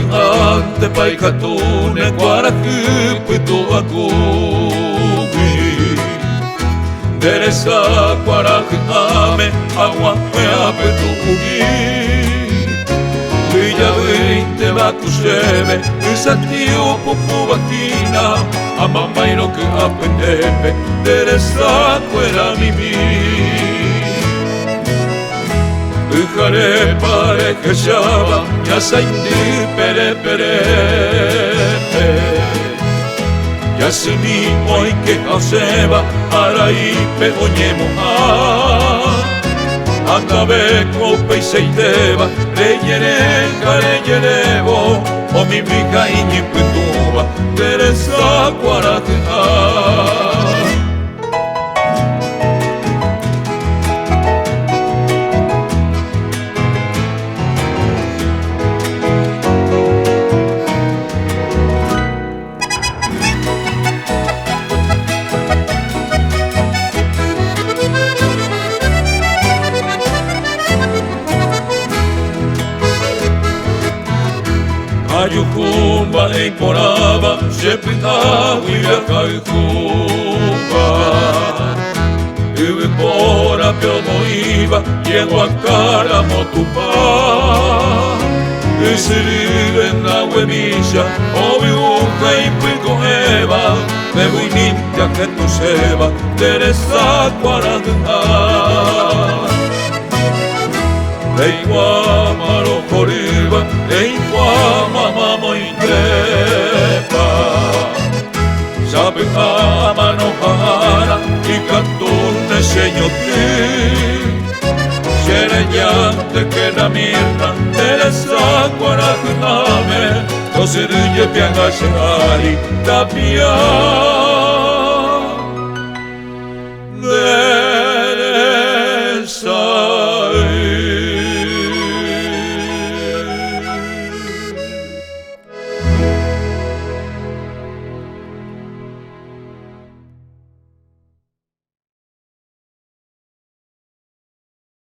ante paikatune Guarajupe tuakubi Deresa Guarajame Aguapea petubi Villa 20 Batusebe Isatio Popubakina Amamairo que apendepe Deresa Guera mimi Ujare pare que shaba Ya saindi pere pere Ya sini oi que hauseba Arai pegoñemo Angabe kope seiteba Reyerenga reyerevo O mi mica iñi putuba Teresa Guarajupe Ayukumba encoraba, sepita huila caijumba. Ubipora piomoiba, llego a cara motupa. Isiribe na huemilla, obiuca y pico eva. Me voy nimpia que tu seba, Teresa Guarajupe. Reiguama lo joriba, reiguama mamoitepa. Sabengama no jara, y cantune señoti. Sereñante que la mirna, Teresa Guarajupe. No se rille pianga senari, tapia.